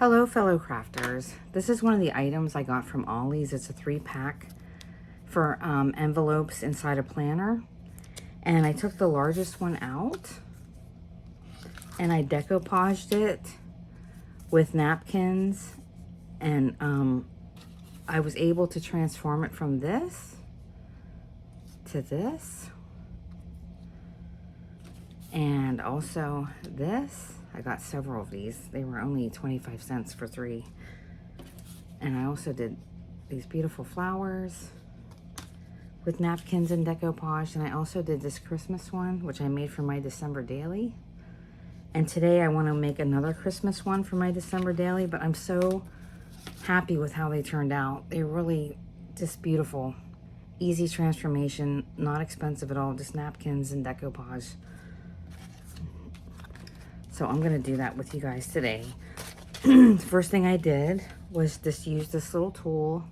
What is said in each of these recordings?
Hello fellow crafters. This is one of the items I got from Ollie's. It's a 3-pack for envelopes inside a planner. And I took the largest one out and I decoupaged it with napkins, and I was able to transform it from this to this, and also this. I got several of these. They were only 25 cents for 3. And I also did these beautiful flowers with napkins and decoupage. And I also did this Christmas one, which I made for my December daily. And today I want to make another Christmas one for my December daily, but I'm so happy with how they turned out. They're really just beautiful. Easy transformation, not expensive at all, just napkins and decoupage. So I'm going to do that with you guys today. The first thing I did was just use this little tool.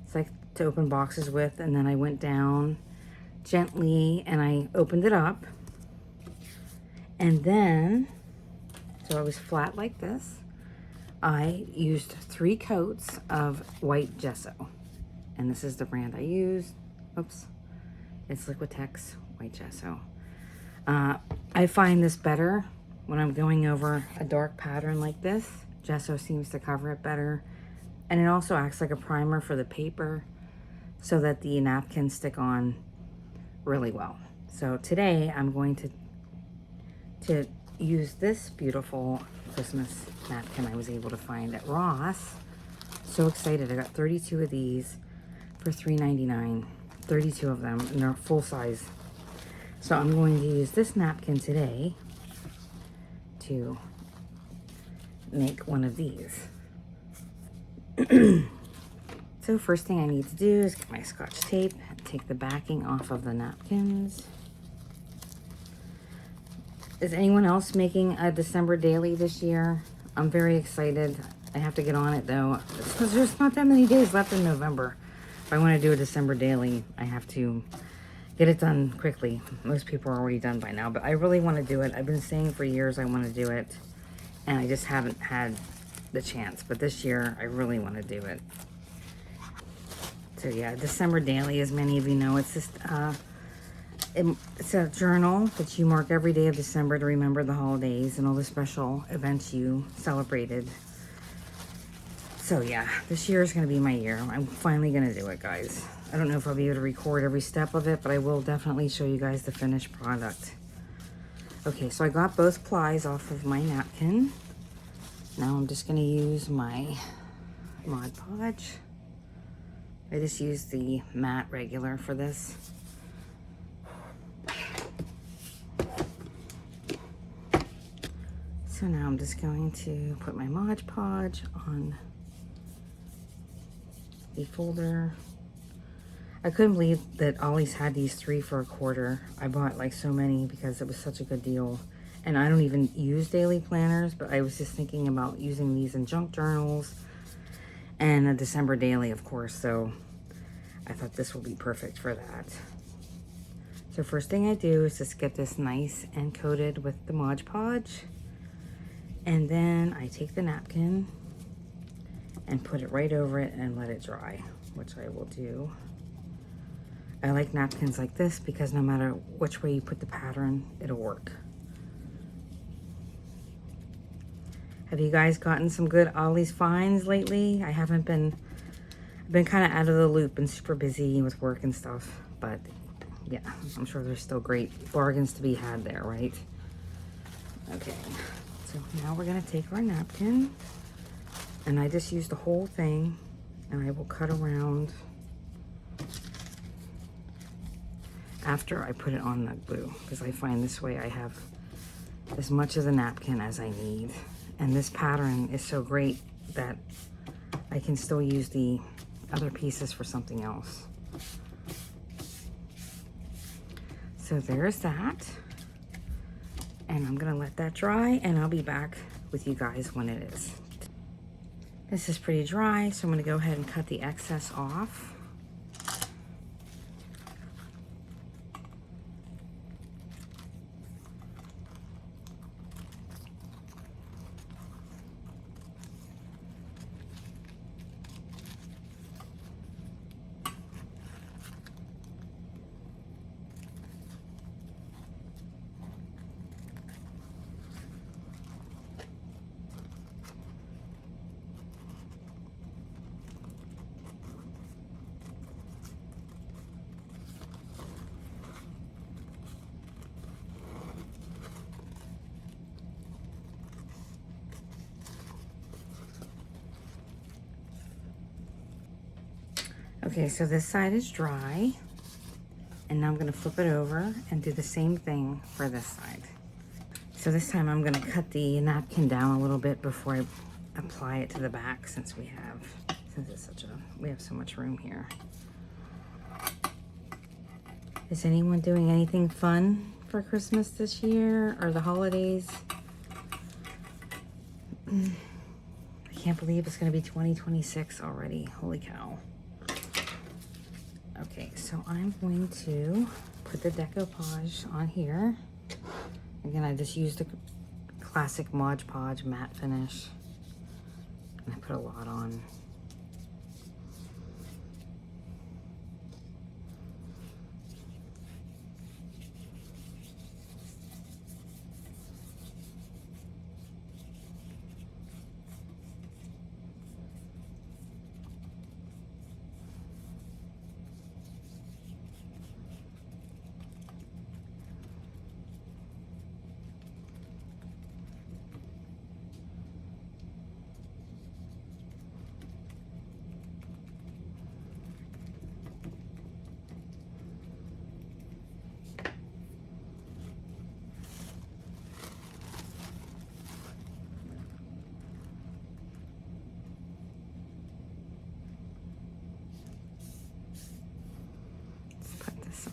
It's like to open boxes with, and then I went down gently and I opened it up. And then, so I was flat like this. I used 3 coats of white gesso. And this is the brand I used. Oops. It's Liquitex white gesso. I find this better when I'm going over a dark pattern like this. Gesso seems to cover it better. And it also acts like a primer for the paper so that the napkins stick on really well. So today I'm going to use this beautiful Christmas napkin I was able to find at Ross. So excited. I got 32 of these for $3.99. 32 of them, and they're full size. So I'm going to use this napkin today to make one of these. So first thing I need to do is get my Scotch tape and take the backing off of the napkins. Is anyone else making a December daily this year? I'm very excited. I have to get on it though, because there's not that many days left in November. If I want to do a December daily, I have to get it done quickly. Most people are already done by now, but I really want to do it. I've been saying for years I want to do it, and I just haven't had the chance. But this year, I really want to do it. So yeah, December daily, as many of you know, it's just it's a journal that you mark every day of December to remember the holidays and all the special events you celebrated. So yeah, this year is going to be my year. I'm finally going to do it, guys. I don't know if I'll be able to record every step of it, but I will definitely show you guys the finished product. Okay, so I got both plies off of my napkin. Now I'm just going to use my Mod Podge. I just used the matte regular for this. So now I'm just going to put my Mod Podge on the folder. I couldn't believe that Ollie's had these 3 for $1. I bought like so many because it was such a good deal. And I don't even use daily planners, but I was just thinking about using these in junk journals and a December daily, of course. So I thought this will be perfect for that. So first thing I do is just get this nice and coated with the Mod Podge. And then I take the napkin and put it right over it and let it dry, which I will do. I like napkins like this because no matter which way you put the pattern, it'll work. Have you guys gotten some good Ollie's finds lately? I haven't been, I've been kind of out of the loop and super busy with work and stuff, but yeah, I'm sure there's still great bargains to be had there, right? Okay, so now we're gonna take our napkin, and I just use the whole thing, and I will cut around after I put it on the glue, because I find this way I have as much of the napkin as I need. And this pattern is so great that I can still use the other pieces for something else. So there's that. And I'm gonna let that dry, and I'll be back with you guys when it is. This is pretty dry, so I'm gonna go ahead and cut the excess off. Okay, so this side is dry, and now I'm gonna flip it over and do the same thing for this side. So this time I'm gonna cut the napkin down a little bit before I apply it to the back, since we have so much room here. Is anyone doing anything fun for Christmas this year or the holidays? I can't believe it's gonna be 2026 already. Holy cow. Okay, so I'm going to put the decoupage on here. Again, I just used a classic Mod Podge matte finish. And I put a lot on.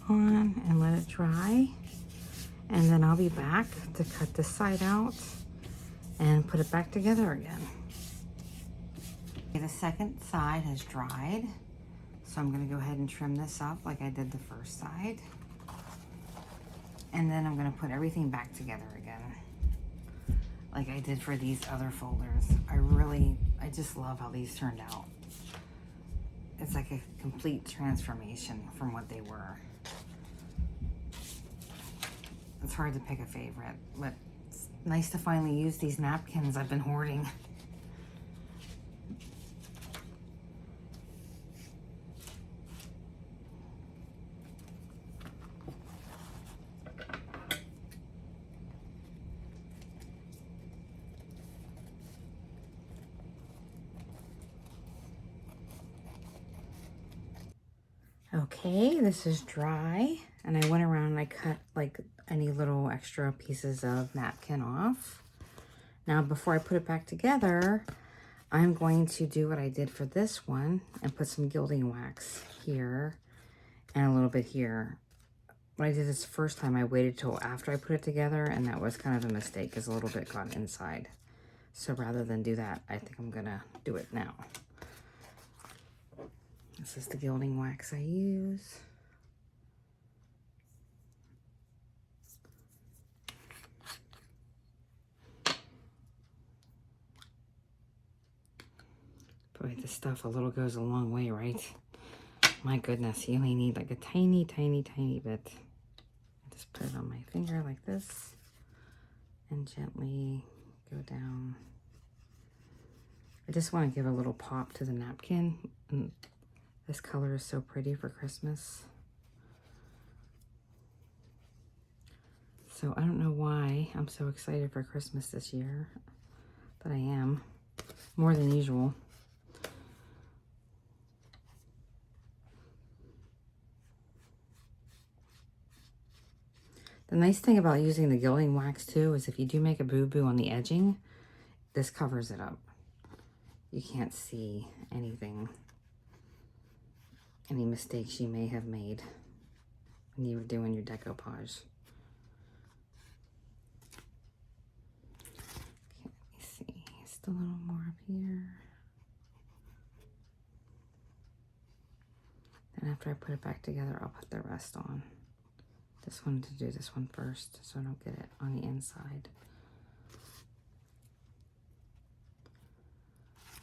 On and let it dry, and then I'll be back to cut this side out and put it back together again. Okay, the second side has dried, so I'm going to go ahead and trim this up like I did the first side, and then I'm going to put everything back together again like I did for these other folders. I just love how these turned out. It's like a complete transformation from what they were. It's hard to pick a favorite, but it's nice to finally use these napkins I've been hoarding. Okay, this is dry, and I went around and I cut like any little extra pieces of napkin off. Now, before I put it back together, I'm going to do what I did for this one and put some gilding wax here and a little bit here. When I did this the first time, I waited till after I put it together, and that was kind of a mistake because a little bit got inside. So rather than do that, I think I'm gonna do it now. This is the gilding wax I use. Boy, this stuff a little goes a long way, right? My goodness, you only need like a tiny, tiny, tiny bit. I just put it on my finger like this and gently go down. I just want to give a little pop to the napkin. And this color is so pretty for Christmas. So I don't know why I'm so excited for Christmas this year, but I am, more than usual. The nice thing about using the gilding wax too is if you do make a boo-boo on the edging, this covers it up. You can't see anything, any mistakes you may have made when you were doing your decoupage. Okay, let me see, just a little more up here. And after I put it back together, I'll put the rest on. Just wanted to do this one first so I don't get it on the inside.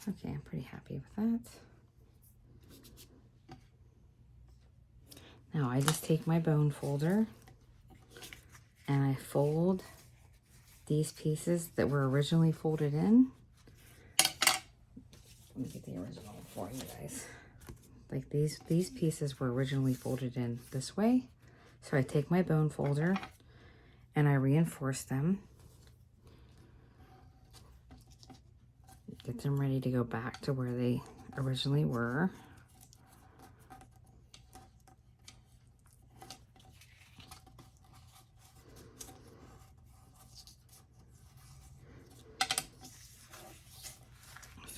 Okay, I'm pretty happy with that. Now I just take my bone folder and I fold these pieces that were originally folded in. Let me get the original for you guys. Like these pieces were originally folded in this way. So I take my bone folder and I reinforce them. Get them ready to go back to where they originally were.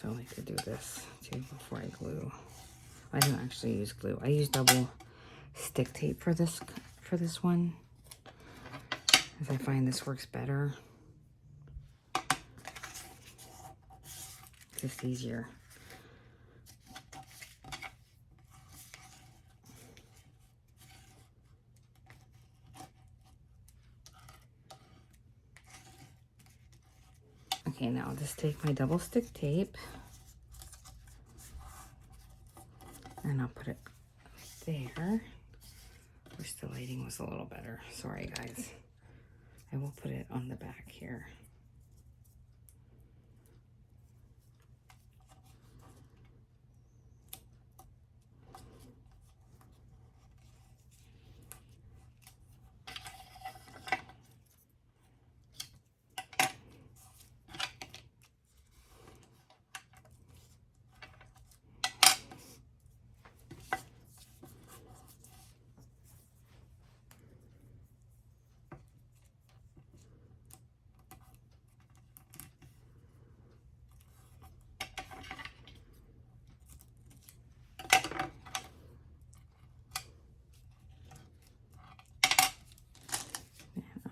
also like to do this too before I glue. I don't actually use glue. I use double stick tape for this one, as I find this works better. It's just easier. Okay, now I'll just take my double stick tape and I'll put it there. Wish the lighting was a little better. Sorry, guys. I will put it on the back here.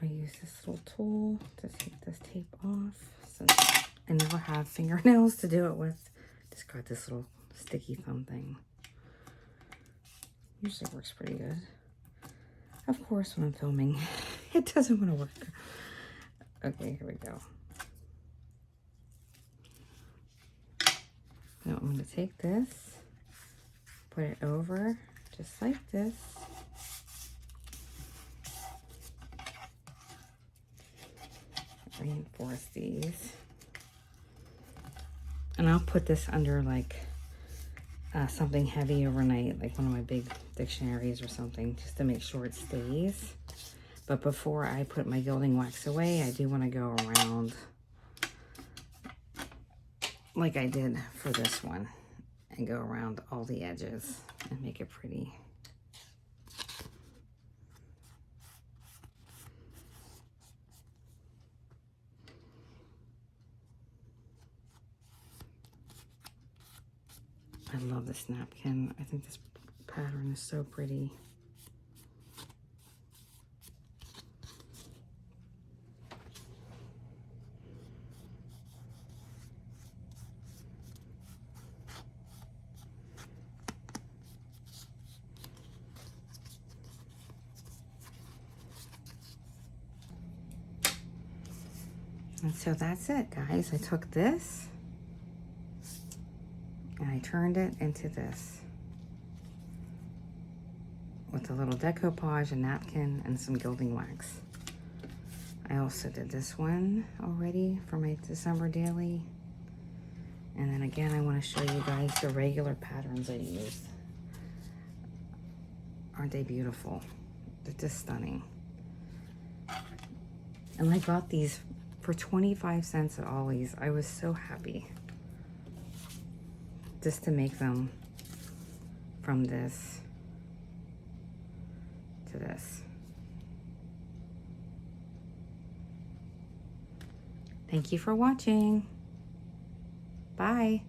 I use this little tool to take this tape off, since I never have fingernails to do it with. Just got this little sticky thumb thing. Usually works pretty good. Of course, when I'm filming, it doesn't want to work. Okay, here we go. Now I'm going to take this, put it over just like this. Reinforce these. And I'll put this under like something heavy overnight, like one of my big dictionaries or something, just to make sure it stays. But before I put my gilding wax away, I do want to go around like I did for this one and go around all the edges and make it pretty. I love this napkin. I think this pattern is so pretty. And so that's it, guys. I took this and I turned it into this with a little decoupage, a napkin, and some gilding wax. I also did this one already for my December daily. And then again, I want to show you guys the regular patterns I used. Aren't they beautiful? They're just stunning. And I got these for 25 cents at Ollie's. I was so happy just to make them from this to this. Thank you for watching. Bye.